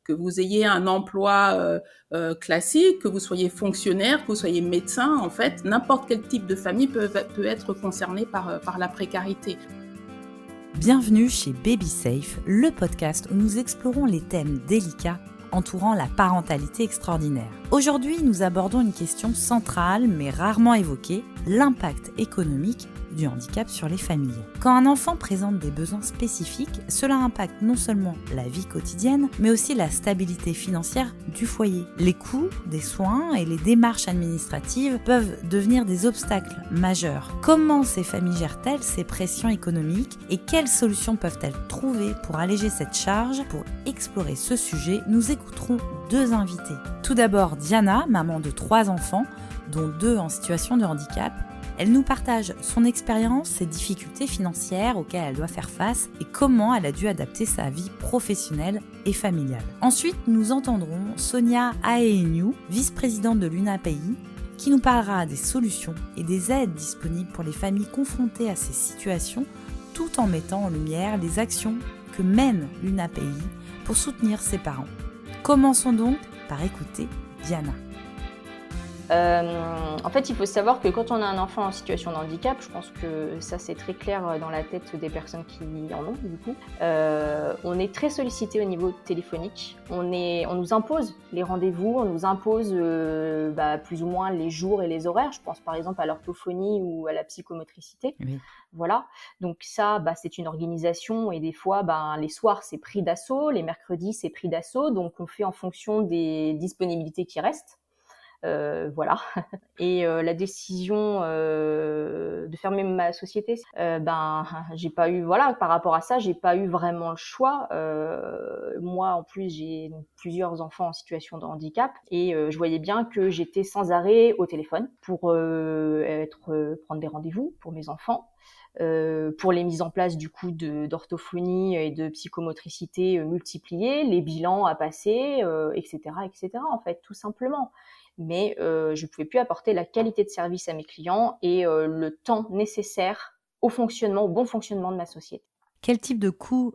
que vous ayez un emploi classique, que vous soyez fonctionnaire, que vous soyez médecin, en fait, n'importe quel type de famille peut être concerné par la précarité. Bienvenue chez Baby Safe, le podcast où nous explorons les thèmes délicats entourant la parentalité extraordinaire. Aujourd'hui, nous abordons une question centrale mais rarement évoquée, l'impact économique du handicap sur les familles. Quand un enfant présente des besoins spécifiques, cela impacte non seulement la vie quotidienne, mais aussi la stabilité financière du foyer. Les coûts des soins et les démarches administratives peuvent devenir des obstacles majeurs. Comment ces familles gèrent-elles ces pressions économiques et quelles solutions peuvent-elles trouver pour alléger cette charge? Pour explorer ce sujet, nous écouterons deux invités. Tout d'abord Diana, maman de 3 enfants, dont 2 en situation de handicap. Elle nous partage son expérience, ses difficultés financières auxquelles elle doit faire face et comment elle a dû adapter sa vie professionnelle et familiale. Ensuite, nous entendrons Sonia Aeiniu, vice-présidente de l'UNAPI, qui nous parlera des solutions et des aides disponibles pour les familles confrontées à ces situations, tout en mettant en lumière les actions que mène l'UNAPI pour soutenir ses parents. Commençons donc par écouter Diana. En fait, il faut savoir que quand on a un enfant en situation de handicap, je pense que ça c'est très clair dans la tête des personnes qui en ont du coup, on est très sollicité au niveau téléphonique. On nous impose les rendez-vous, on nous impose plus ou moins les jours et les horaires. Je pense par exemple à l'orthophonie ou à la psychomotricité. Oui. Voilà, donc ça c'est une organisation et des fois les soirs c'est pris d'assaut, les mercredis c'est pris d'assaut, donc on fait en fonction des disponibilités qui restent. Voilà. Et la décision de fermer ma société, j'ai pas eu, par rapport à ça, j'ai pas eu vraiment le choix. Moi, en plus, j'ai plusieurs enfants en situation de handicap et je voyais bien que j'étais sans arrêt au téléphone pour prendre des rendez-vous pour mes enfants. Pour les mises en place du coup d'orthophonie et de psychomotricité multipliées, les bilans à passer, etc., en fait, tout simplement. Mais je pouvais plus apporter la qualité de service à mes clients et le temps nécessaire au bon fonctionnement de ma société. Quel type de coûts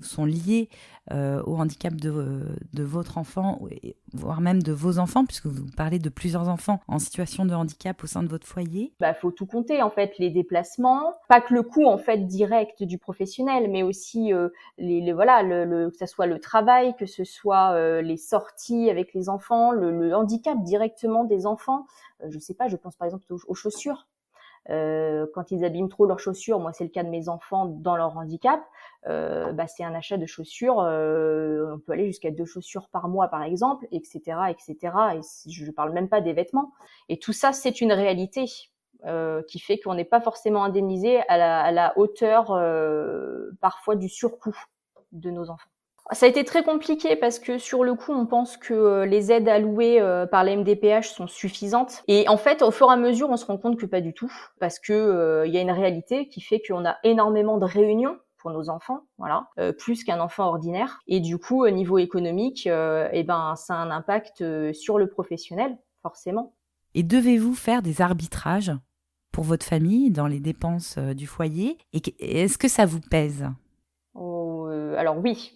sont liés au handicap de votre enfant, voire même de vos enfants, puisque vous parlez de plusieurs enfants en situation de handicap au sein de votre foyer? Faut tout compter en fait, les déplacements, pas que le coût en fait direct du professionnel, mais aussi que ça soit le travail, que ce soit les sorties avec les enfants, le handicap directement des enfants. Je sais pas, je pense par exemple aux chaussures. Quand ils abîment trop leurs chaussures, moi c'est le cas de mes enfants dans leur handicap, c'est un achat de chaussures, on peut aller jusqu'à 2 chaussures par mois par exemple, etc. Et je parle même pas des vêtements. Et tout ça c'est une réalité qui fait qu'on n'est pas forcément indemnisé à la hauteur parfois du surcoût de nos enfants. Ça a été très compliqué parce que sur le coup, on pense que les aides allouées par la MDPH sont suffisantes. Et en fait, au fur et à mesure, on se rend compte que pas du tout. Parce que y a une réalité qui fait qu'on a énormément de réunions pour nos enfants, plus qu'un enfant ordinaire. Et du coup, au niveau économique, ça a un impact sur le professionnel, forcément. Et devez-vous faire des arbitrages pour votre famille dans les dépenses du foyer? Et est-ce que ça vous pèse? Alors oui,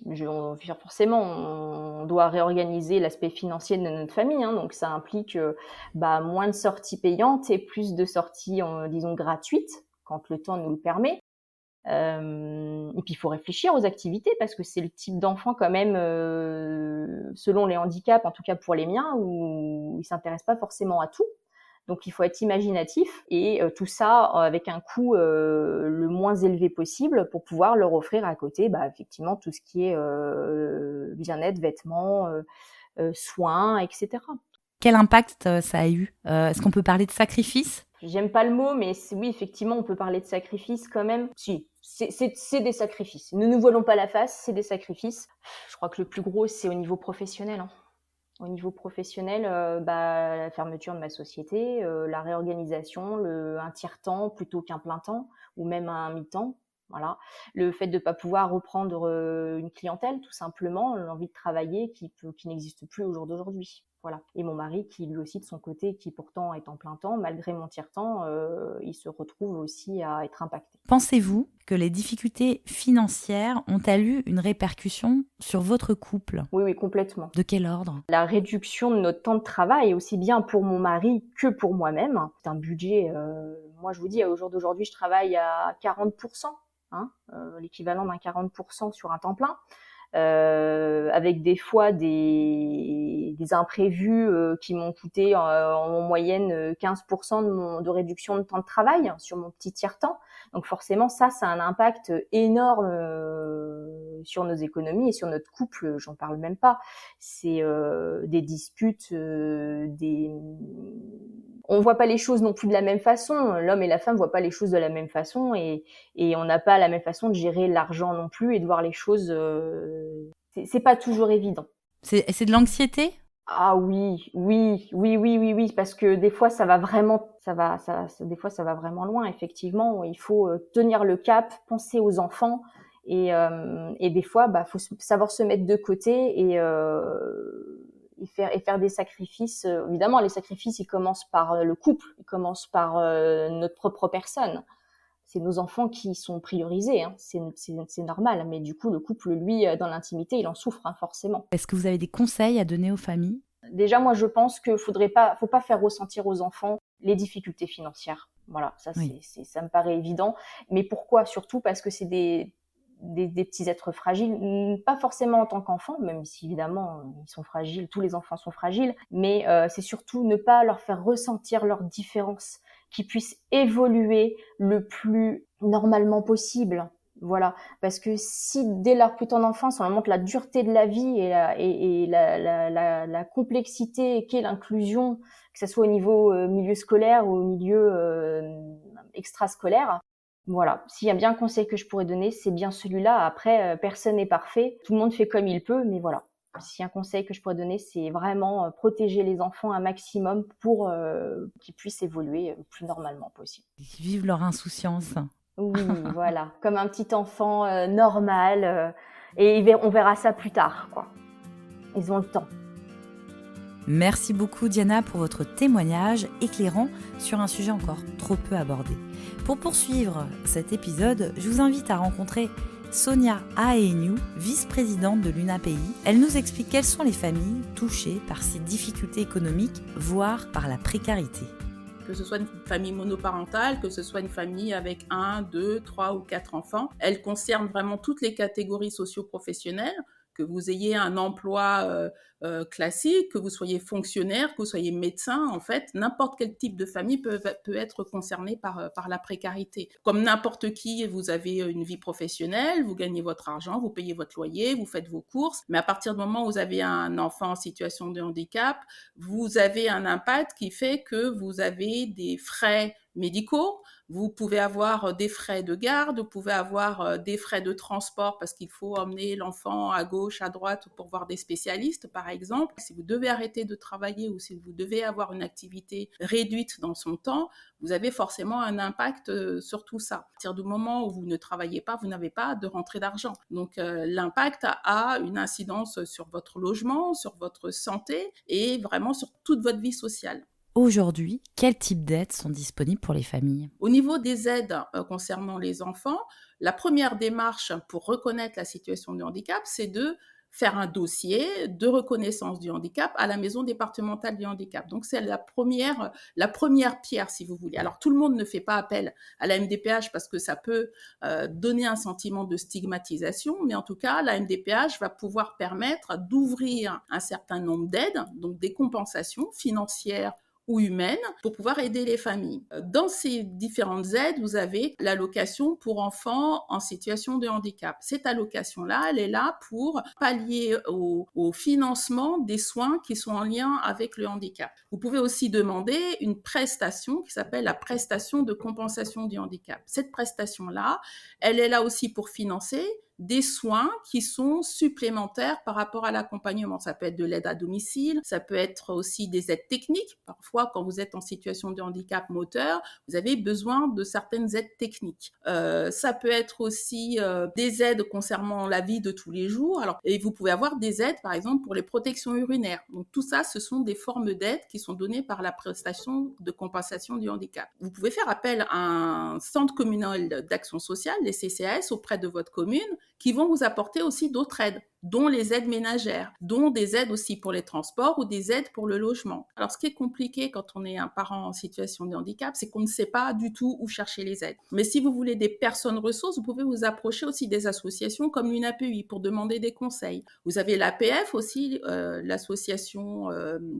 forcément, on doit réorganiser l'aspect financier de notre famille, donc ça implique moins de sorties payantes et plus de sorties, disons, gratuites, quand le temps nous le permet. Et puis il faut réfléchir aux activités, parce que c'est le type d'enfant quand même, selon les handicaps, en tout cas pour les miens, où ils s'intéressent pas forcément à tout. Donc il faut être imaginatif et tout ça avec un coût le moins élevé possible pour pouvoir leur offrir à côté effectivement tout ce qui est bien-être, vêtements, soins, etc. Quel impact ça a eu? Est-ce qu'on peut parler de sacrifice? J'aime pas le mot, mais oui, effectivement, on peut parler de sacrifice quand même. Si, c'est des sacrifices. Ne nous voilons pas la face, c'est des sacrifices. Je crois que le plus gros, c'est au niveau professionnel. Au niveau professionnel, la fermeture de ma société, la réorganisation, un tiers-temps plutôt qu'un plein temps, ou même un mi-temps. Voilà. Le fait de ne pas pouvoir reprendre une clientèle, tout simplement, l'envie de travailler qui n'existe plus au jour d'aujourd'hui. Voilà. Et mon mari qui lui aussi de son côté, qui pourtant est en plein temps, malgré mon tiers-temps, il se retrouve aussi à être impacté. Pensez-vous que les difficultés financières ont-elles eu une répercussion sur votre couple ? Oui, oui, complètement. De quel ordre ? La réduction de notre temps de travail, aussi bien pour mon mari que pour moi-même. C'est un budget, moi je vous dis, au jour d'aujourd'hui, je travaille à 40%, l'équivalent d'un 40% sur un temps plein. Avec des fois des imprévus qui m'ont coûté en moyenne 15% de réduction de temps de travail sur mon petit tiers-temps. Donc forcément, ça a un impact énorme sur nos économies et sur notre couple, j'en parle même pas. C'est des disputes, on voit pas les choses non plus de la même façon. L'homme et la femme voient pas les choses de la même façon et on n'a pas la même façon de gérer l'argent non plus et de voir les choses. C'est pas toujours évident. C'est de l'anxiété ? Ah oui, parce que des fois ça va vraiment, des fois ça va vraiment loin. Effectivement, il faut tenir le cap, penser aux enfants et des fois, faut savoir se mettre de côté et faire des sacrifices. Évidemment, les sacrifices, ils commencent par le couple, ils commencent par notre propre personne. C'est nos enfants qui sont priorisés, c'est normal. Mais du coup, le couple, lui, dans l'intimité, il en souffre forcément. Est-ce que vous avez des conseils à donner aux familles ? Déjà, moi, je pense qu'il faut pas faire ressentir aux enfants les difficultés financières. Voilà, ça, oui. Ça me paraît évident. Mais pourquoi ? Surtout parce que c'est des petits êtres fragiles, pas forcément en tant qu'enfants, même si évidemment ils sont fragiles, tous les enfants sont fragiles, mais c'est surtout ne pas leur faire ressentir leurs différences, qu'ils puissent évoluer le plus normalement possible. Voilà, parce que si dès leur plus tendre enfance on leur montre la dureté de la vie et la complexité qu'est l'inclusion, que ce soit au niveau milieu scolaire ou au milieu extrascolaire, voilà, s'il y a bien un conseil que je pourrais donner, c'est bien celui-là. Après, personne n'est parfait, tout le monde fait comme il peut, mais voilà. Si un conseil que je pourrais donner, c'est vraiment protéger les enfants un maximum pour qu'ils puissent évoluer le plus normalement possible. Qu'ils vivent leur insouciance. Oui, voilà, comme un petit enfant normal. Et on verra ça plus tard, quoi. Ils ont le temps. Merci beaucoup Diana pour votre témoignage éclairant sur un sujet encore trop peu abordé. Pour poursuivre cet épisode, je vous invite à rencontrer Sonia Aeniu, vice-présidente de l'UNAPI. Elle nous explique quelles sont les familles touchées par ces difficultés économiques, voire par la précarité. Que ce soit une famille monoparentale, que ce soit une famille avec 1, 2, 3 ou 4 enfants. Elle concerne vraiment toutes les catégories socio-professionnelles, que vous ayez un emploi classique, que vous soyez fonctionnaire, que vous soyez médecin, en fait, n'importe quel type de famille peut être concerné par la précarité. Comme n'importe qui, vous avez une vie professionnelle, vous gagnez votre argent, vous payez votre loyer, vous faites vos courses, mais à partir du moment où vous avez un enfant en situation de handicap, vous avez un impact qui fait que vous avez des frais médicaux, vous pouvez avoir des frais de garde, vous pouvez avoir des frais de transport parce qu'il faut emmener l'enfant à gauche, à droite pour voir des spécialistes, par exemple. Si vous devez arrêter de travailler ou si vous devez avoir une activité réduite dans son temps, vous avez forcément un impact sur tout ça. À partir du moment où vous ne travaillez pas, vous n'avez pas de rentrée d'argent. Donc l'impact a une incidence sur votre logement, sur votre santé et vraiment sur toute votre vie sociale. Aujourd'hui, quel type d'aides sont disponibles pour les familles ? Au niveau des aides concernant les enfants, la première démarche pour reconnaître la situation de handicap, c'est de faire un dossier de reconnaissance du handicap à la maison départementale du handicap. Donc, c'est la première pierre, si vous voulez. Alors, tout le monde ne fait pas appel à la MDPH parce que ça peut donner un sentiment de stigmatisation, mais en tout cas, la MDPH va pouvoir permettre d'ouvrir un certain nombre d'aides, donc des compensations financières ou humaines pour pouvoir aider les familles. Dans ces différentes aides, vous avez l'allocation pour enfants en situation de handicap. Cette allocation-là, elle est là pour pallier au financement des soins qui sont en lien avec le handicap. Vous pouvez aussi demander une prestation qui s'appelle la prestation de compensation du handicap. Cette prestation-là, elle est là aussi pour financer des soins qui sont supplémentaires par rapport à l'accompagnement. Ça peut être de l'aide à domicile, ça peut être aussi des aides techniques. Parfois, quand vous êtes en situation de handicap moteur, vous avez besoin de certaines aides techniques. Ça peut être aussi des aides concernant la vie de tous les jours. Alors, et vous pouvez avoir des aides, par exemple, pour les protections urinaires. Donc, tout ça, ce sont des formes d'aides qui sont données par la prestation de compensation du handicap. Vous pouvez faire appel à un centre communal d'action sociale, les CCAS, auprès de votre commune, qui vont vous apporter aussi d'autres aides, dont les aides ménagères, dont des aides aussi pour les transports ou des aides pour le logement. Alors, ce qui est compliqué quand on est un parent en situation de handicap, c'est qu'on ne sait pas du tout où chercher les aides. Mais si vous voulez des personnes ressources, vous pouvez vous approcher aussi des associations comme l'UNAPEI pour demander des conseils. Vous avez l'APF aussi, l'association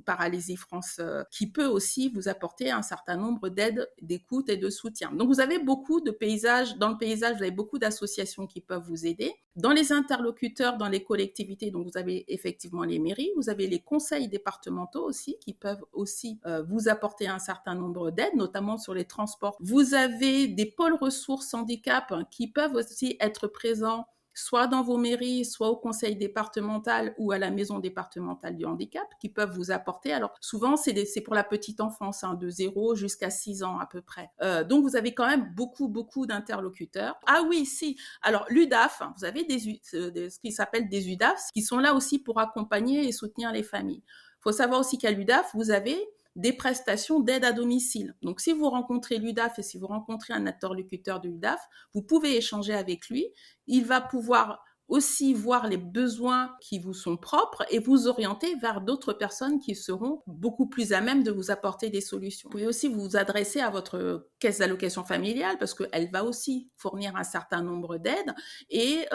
Paralysie France, qui peut aussi vous apporter un certain nombre d'aides, d'écoute et de soutien. Donc, vous avez beaucoup de paysages. Dans le paysage, vous avez beaucoup d'associations qui peuvent vous aider. Dans les interlocuteurs, dans les collectivités, donc vous avez effectivement les mairies, vous avez les conseils départementaux aussi qui peuvent aussi vous apporter un certain nombre d'aides, notamment sur les transports. Vous avez des pôles ressources handicap qui peuvent aussi être présents soit dans vos mairies, soit au conseil départemental ou à la maison départementale du handicap, qui peuvent vous apporter. Alors souvent, c'est pour la petite enfance, de 0 jusqu'à 6 ans à peu près. Donc vous avez quand même beaucoup d'interlocuteurs. Ah oui, si. Alors l'UDAF, vous avez ce qui s'appelle des UDAF, qui sont là aussi pour accompagner et soutenir les familles. Il faut savoir aussi qu'à l'UDAF, vous avez des prestations d'aide à domicile. Donc, si vous rencontrez l'UDAF et si vous rencontrez un interlocuteur de l'UDAF, vous pouvez échanger avec lui. Il va pouvoir aussi voir les besoins qui vous sont propres et vous orienter vers d'autres personnes qui seront beaucoup plus à même de vous apporter des solutions. Vous pouvez aussi vous adresser à votre caisse d'allocation familiale parce qu'elle va aussi fournir un certain nombre d'aides et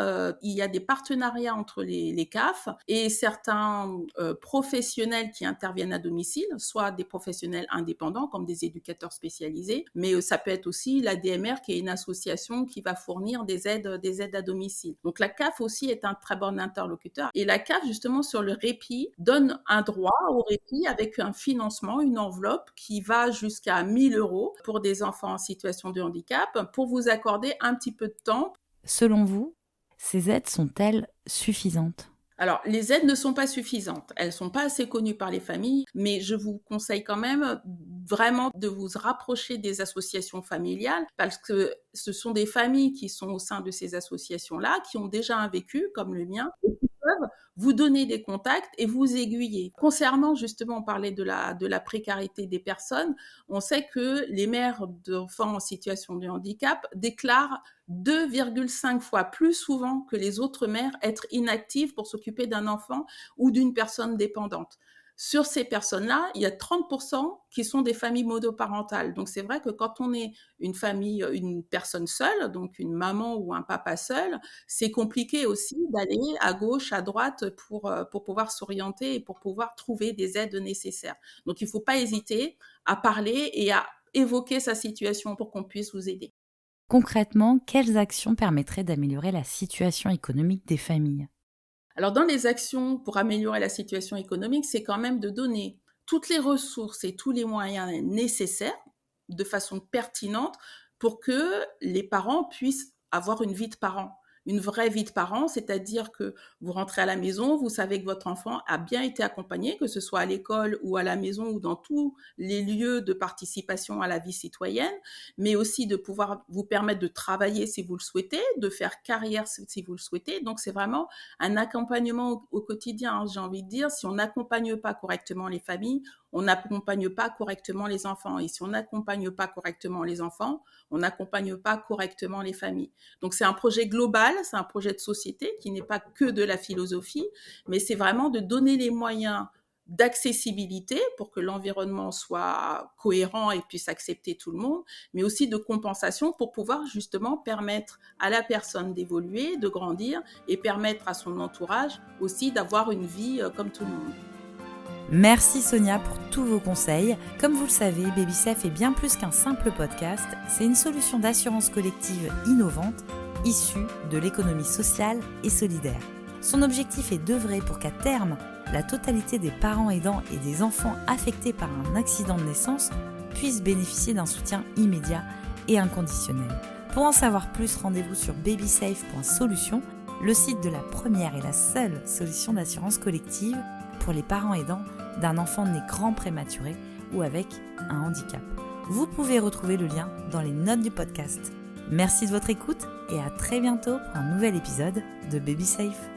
il y a des partenariats entre les CAF et certains professionnels qui interviennent à domicile, soit des professionnels indépendants comme des éducateurs spécialisés, mais ça peut être aussi l'ADMR qui est une association qui va fournir des aides à domicile. Donc la CAF aussi est un très bon interlocuteur. Et la CAF, justement, sur le répit, donne un droit au répit avec un financement, une enveloppe qui va jusqu'à 1 000 € pour des enfants en situation de handicap pour vous accorder un petit peu de temps. Selon vous, ces aides sont-elles suffisantes ? Alors, les aides ne sont pas suffisantes. Elles ne sont pas assez connues par les familles, mais je vous conseille quand même vraiment de vous rapprocher des associations familiales parce que ce sont des familles qui sont au sein de ces associations-là, qui ont déjà un vécu comme le mien et qui peuvent vous donner des contacts et vous aiguiller. Concernant justement, on parlait de la précarité des personnes, on sait que les mères d'enfants en situation de handicap déclarent 2,5 fois plus souvent que les autres mères être inactives pour s'occuper d'un enfant ou d'une personne dépendante. Sur ces personnes-là, il y a 30% qui sont des familles monoparentales. Donc, c'est vrai que quand on est une famille, une personne seule, donc une maman ou un papa seul, c'est compliqué aussi d'aller à gauche, à droite pour pouvoir s'orienter et pour pouvoir trouver des aides nécessaires. Donc, il ne faut pas hésiter à parler et à évoquer sa situation pour qu'on puisse vous aider. Concrètement, quelles actions permettraient d'améliorer la situation économique des familles ? Alors, dans les actions pour améliorer la situation économique, c'est quand même de donner toutes les ressources et tous les moyens nécessaires de façon pertinente pour que les parents puissent avoir une vie de parent. Une vraie vie de parent, c'est-à-dire que vous rentrez à la maison, vous savez que votre enfant a bien été accompagné, que ce soit à l'école ou à la maison ou dans tous les lieux de participation à la vie citoyenne, mais aussi de pouvoir vous permettre de travailler si vous le souhaitez, de faire carrière si vous le souhaitez. Donc, c'est vraiment un accompagnement au quotidien, j'ai envie de dire. Si on n'accompagne pas correctement les familles, on n'accompagne pas correctement les enfants. Et si on n'accompagne pas correctement les enfants, on n'accompagne pas correctement les familles. Donc, c'est un projet global, c'est un projet de société qui n'est pas que de la philosophie, mais c'est vraiment de donner les moyens d'accessibilité pour que l'environnement soit cohérent et puisse accepter tout le monde, mais aussi de compensation pour pouvoir justement permettre à la personne d'évoluer, de grandir et permettre à son entourage aussi d'avoir une vie comme tout le monde. Merci Sonia pour tous vos conseils. Comme vous le savez, BabySafe est bien plus qu'un simple podcast. C'est une solution d'assurance collective innovante, issue de l'économie sociale et solidaire. Son objectif est d'œuvrer pour qu'à terme, la totalité des parents aidants et des enfants affectés par un accident de naissance puissent bénéficier d'un soutien immédiat et inconditionnel. Pour en savoir plus, rendez-vous sur babysafe.solution le site de la première et la seule solution d'assurance collective pour les parents aidants d'un enfant né grand prématuré ou avec un handicap. Vous pouvez retrouver le lien dans les notes du podcast. Merci de votre écoute et à très bientôt pour un nouvel épisode de Baby Safe.